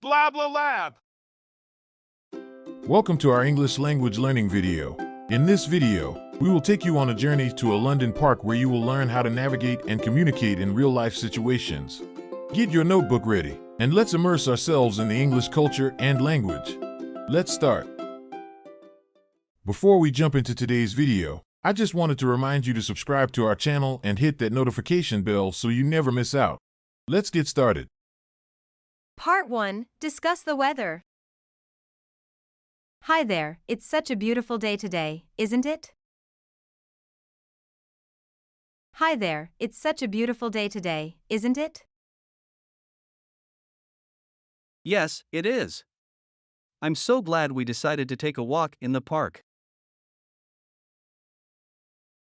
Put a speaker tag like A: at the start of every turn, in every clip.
A: BlaBla LAB.
B: Welcome to our English language learning video. In this video, we will take you on a journey to a London park where you will learn how to navigate and communicate in real-life situations. Get your notebook ready, and let's immerse ourselves in the English culture and language. Let's start. Before we jump into today's video, I just wanted to remind you to subscribe to our channel and hit that notification bell so you never miss out. Let's get started.
C: Part 1. Discuss the weather. Hi there, it's such a beautiful day today, isn't it? Hi there, it's such a beautiful day today, isn't it?
D: Yes, it is. I'm so glad we decided to take a walk in the park.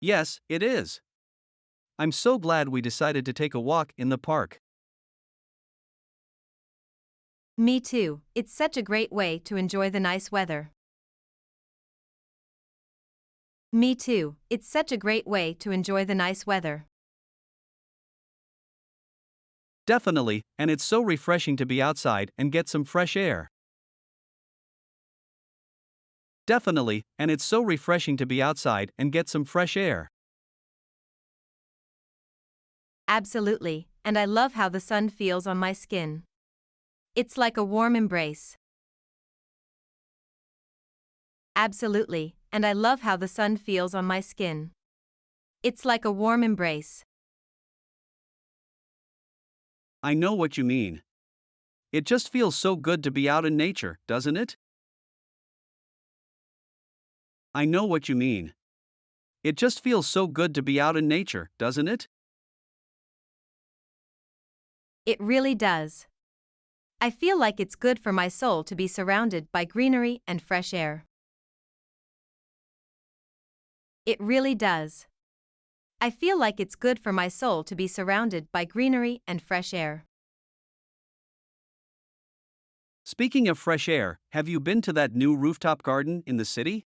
D: Yes, it is. I'm so glad we decided to take a walk in the park.
C: Me too, it's such a great way to enjoy the nice weather. Me too, it's such a great way to enjoy the nice weather.
D: Definitely, and it's so refreshing to be outside and get some fresh air. Definitely, and it's so refreshing to be outside and get some fresh air.
C: Absolutely, and I love how the sun feels on my skin. It's like a warm embrace. Absolutely, and I love how the sun feels on my skin. It's like a warm embrace.
D: I know what you mean. It just feels so good to be out in nature, doesn't it? I know what you mean. It just feels so good to be out in nature, doesn't it?
C: It really does. I feel like it's good for my soul to be surrounded by greenery and fresh air. It really does. I feel like it's good for my soul to be surrounded by greenery and fresh air.
D: Speaking of fresh air, have you been to that new rooftop garden in the city?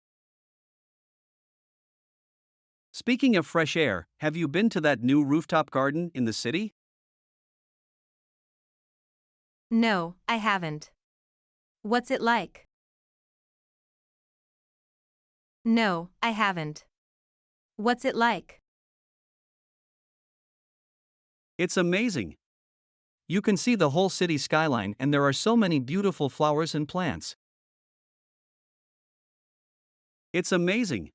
D: Speaking of fresh air, have you been to that new rooftop garden in the city?
C: No, I haven't. What's it like? No, I haven't. What's it like?
D: It's amazing. You can see the whole city skyline and there are so many beautiful flowers and plants. It's amazing.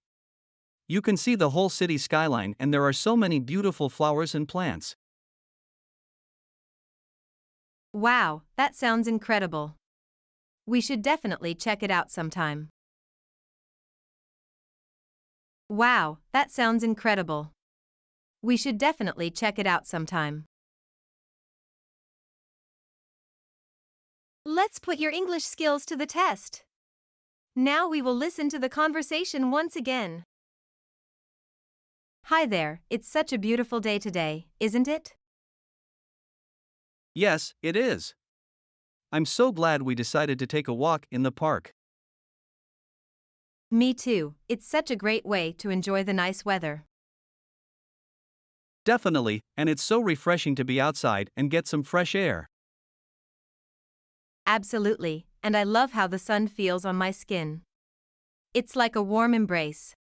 D: You can see the whole city skyline and there are so many beautiful flowers and plants.
C: Wow, that sounds incredible. We should definitely check it out sometime. Wow, that sounds incredible. We should definitely check it out sometime. Let's put your English skills to the test. Now we will listen to the conversation once again. Hi there, it's such a beautiful day today, isn't it?
D: Yes, it is. I'm so glad we decided to take a walk in the park.
C: Me too, it's such a great way to enjoy the nice weather.
D: Definitely, and it's so refreshing to be outside and get some fresh air.
C: Absolutely, and I love how the sun feels on my skin. It's like a warm embrace.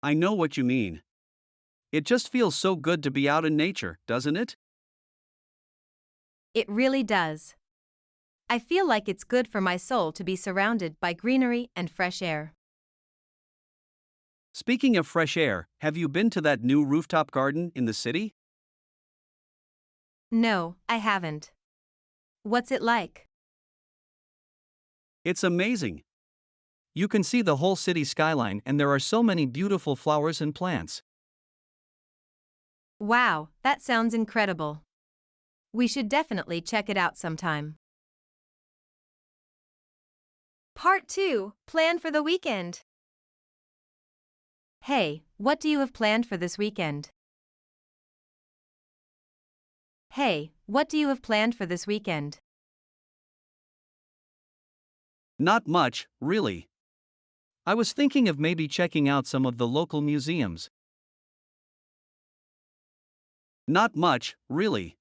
D: I know what you mean. It just feels so good to be out in nature, doesn't it?
C: It really does. I feel like it's good for my soul to be surrounded by greenery and fresh air.
D: Speaking of fresh air, have you been to that new rooftop garden in the city?
C: No, I haven't. What's it like?
D: It's amazing. You can see the whole city skyline and there are so many beautiful flowers and plants.
C: Wow, that sounds incredible. We should definitely check it out sometime. Part 2. Plan for the weekend. Hey, what do you have planned for this weekend? Hey, what do you have planned for this weekend?
D: Not much, really. I was thinking of maybe checking out some of the local museums. Not much, really.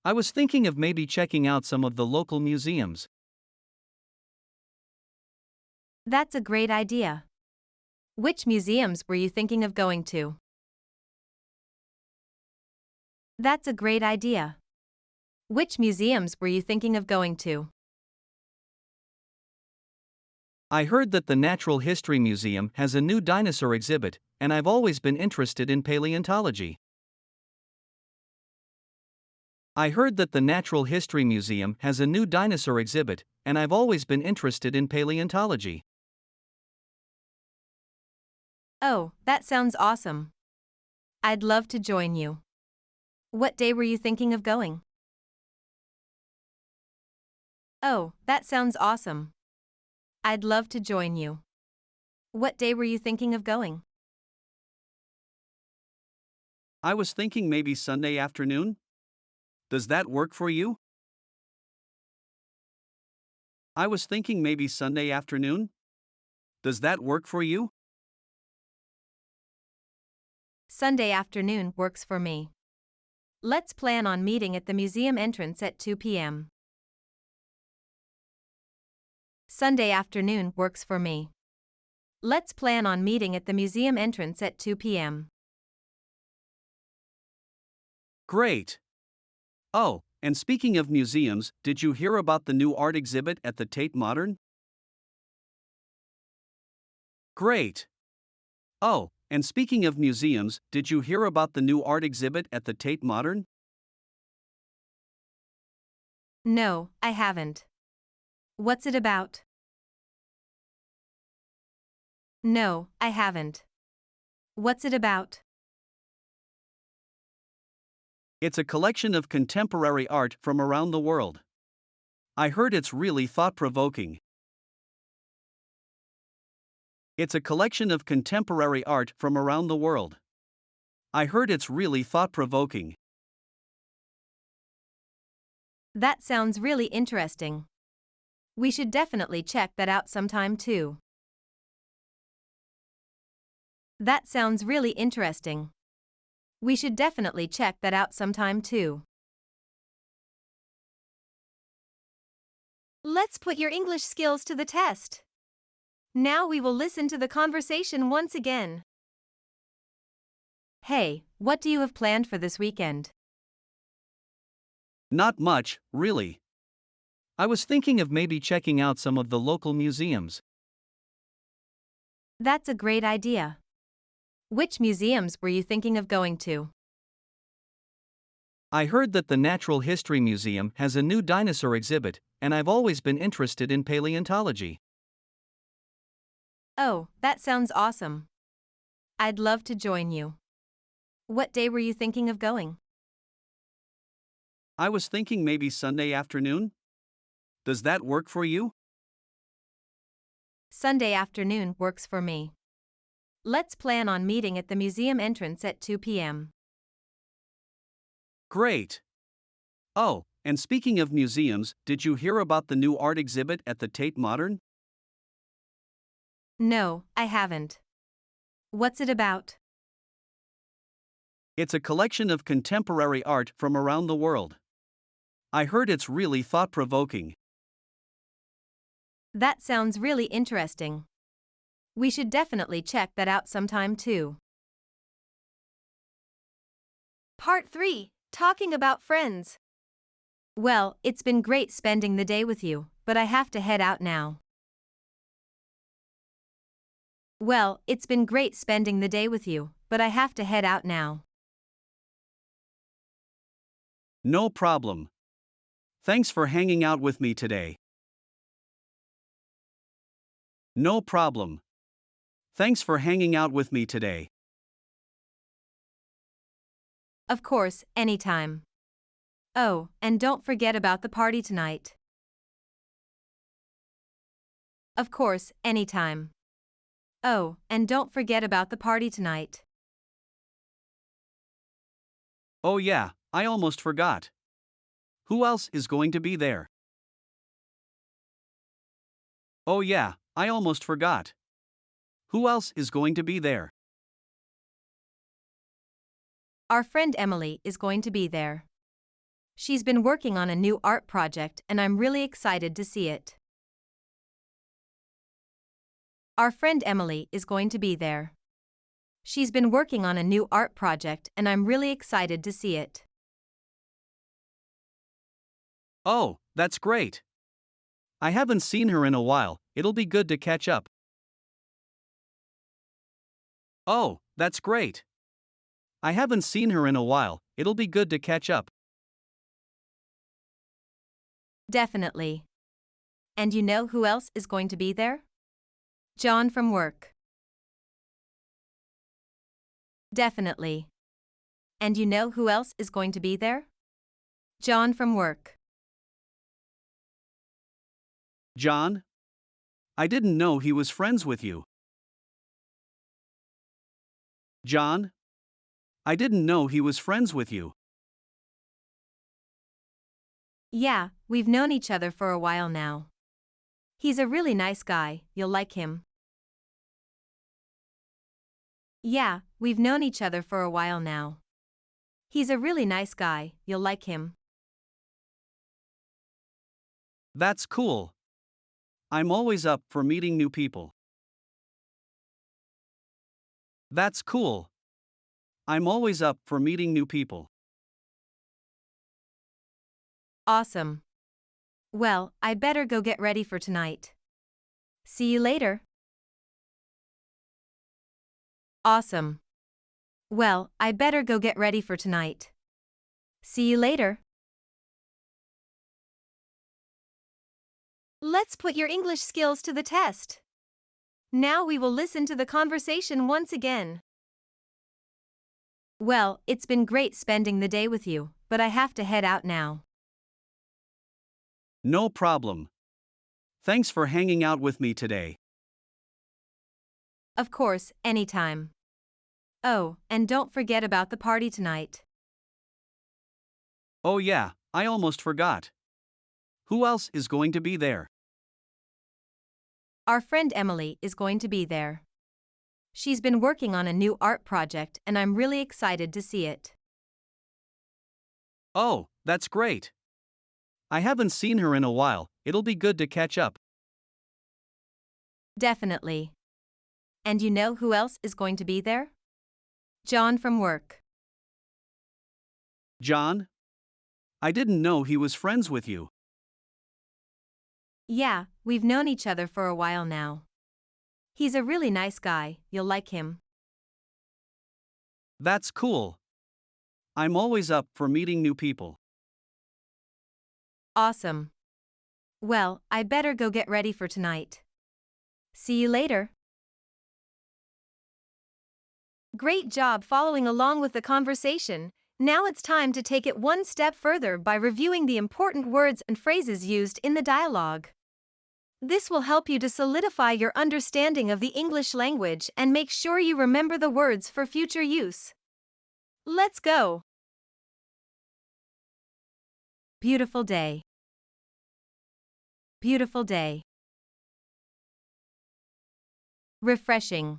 D: I was thinking of maybe checking out some of the local museums.
C: That's a great idea. Which museums were you thinking of going to? That's a great idea. Which museums were you thinking of going to?
D: I heard that the Natural History Museum has a new dinosaur exhibit, and I've always been interested in paleontology. I heard that the Natural History Museum has a new dinosaur exhibit, and I've always been interested in paleontology.
C: Oh, that sounds awesome. I'd love to join you. What day were you thinking of going? Oh, that sounds awesome. I'd love to join you. What day were you thinking of going?
D: I was thinking maybe Sunday afternoon? Does that work for you? I was thinking maybe Sunday afternoon? Does that work for you?
C: Sunday afternoon works for me. Let's plan on meeting at the museum entrance at 2 p.m. Sunday afternoon works for me. Let's plan on meeting at the museum entrance at 2 p.m.
D: Great! Oh, and speaking of museums, did you hear about the new art exhibit at the Tate Modern? Great! Oh, and speaking of museums, did you hear about the new art exhibit at the Tate Modern?
C: No, I haven't. What's it about? No, I haven't. What's it about?
D: It's a collection of contemporary art from around the world. I heard it's really thought-provoking. It's a collection of contemporary art from around the world. I heard it's really thought-provoking.
C: That sounds really interesting. We should definitely check that out sometime too. That sounds really interesting. We should definitely check that out sometime too. Let's put your English skills to the test. Now we will listen to the conversation once again. Hey, what do you have planned for this weekend?
D: Not much, really. I was thinking of maybe checking out some of the local museums.
C: That's a great idea. Which museums were you thinking of going to?
D: I heard that the Natural History Museum has a new dinosaur exhibit, and I've always been interested in paleontology.
C: Oh, that sounds awesome. I'd love to join you. What day were you thinking of going?
D: I was thinking maybe Sunday afternoon? Does that work for you?
C: Sunday afternoon works for me. Let's plan on meeting at the museum entrance at 2 p.m.
D: Great! Oh, and speaking of museums, did you hear about the new art exhibit at the Tate Modern?
C: No, I haven't. What's it about?
D: It's a collection of contemporary art from around the world. I heard it's really thought-provoking.
C: That sounds really interesting. We should definitely check that out sometime too. Part 3. Talking about friends. Well, it's been great spending the day with you, but I have to head out now. Well, it's been great spending the day with you, but I have to head out now.
D: No problem. Thanks for hanging out with me today. No problem. Thanks for hanging out with me today.
C: Of course, anytime. Oh, and don't forget about the party tonight. Of course, anytime. Oh, and don't forget about the party tonight.
D: Oh yeah, I almost forgot. Who else is going to be there? Oh yeah, I almost forgot. Who else is going to be there?
C: Our friend Emily is going to be there. She's been working on a new art project and I'm really excited to see it. Our friend Emily is going to be there. She's been working on a new art project and I'm really excited to see it.
D: Oh, that's great. I haven't seen her in a while, it'll be good to catch up. Oh, that's great. I haven't seen her in a while, it'll be good to catch up.
C: Definitely. And you know who else is going to be there? John from work. Definitely. And you know who else is going to be there? John from work.
D: John? I didn't know he was friends with you. John? I didn't know he was friends with you.
C: Yeah, we've known each other for a while now. He's a really nice guy, you'll like him. Yeah, we've known each other for a while now. He's a really nice guy, you'll like him.
D: That's cool. I'm always up for meeting new people. That's cool. I'm always up for meeting new people.
C: Awesome. Well, I better go get ready for tonight. See you later. Awesome. Well, I better go get ready for tonight. See you later. Let's put your English skills to the test. Now we will listen to the conversation once again. Well, it's been great spending the day with you, but I have to head out now.
D: No problem. Thanks for hanging out with me today.
C: Of course, anytime. Oh, and don't forget about the party tonight.
D: Oh yeah, I almost forgot. Who else is going to be there?
C: Our friend Emily is going to be there. She's been working on a new art project and I'm really excited to see it.
D: Oh, that's great. I haven't seen her in a while, it'll be good to catch up.
C: Definitely. And you know who else is going to be there? John from work.
D: John? I didn't know he was friends with you.
C: Yeah, we've known each other for a while now. He's a really nice guy, you'll like him.
D: That's cool. I'm always up for meeting new people.
C: Awesome. Well, I better go get ready for tonight. See you later. Great job following along with the conversation. Now it's time to take it one step further by reviewing the important words and phrases used in the dialogue. This will help you to solidify your understanding of the English language and make sure you remember the words for future use. Let's go. Beautiful day. Beautiful day. Refreshing.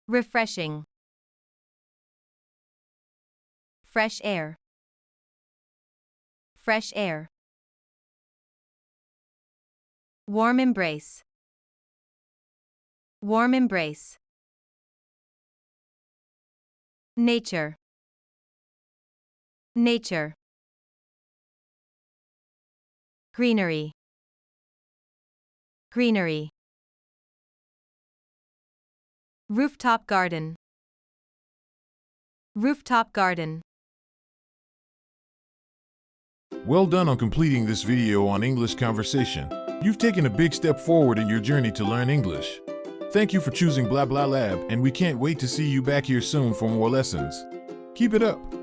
C: Refreshing. Fresh air. Fresh air. Warm embrace. Warm embrace. Nature. Nature. Greenery. Greenery. Rooftop garden. Rooftop garden.
B: Well done on completing this video on English conversation. You've taken a big step forward in your journey to learn English. Thank you for choosing BlaBla LAB, and we can't wait to see you back here soon for more lessons. Keep it up.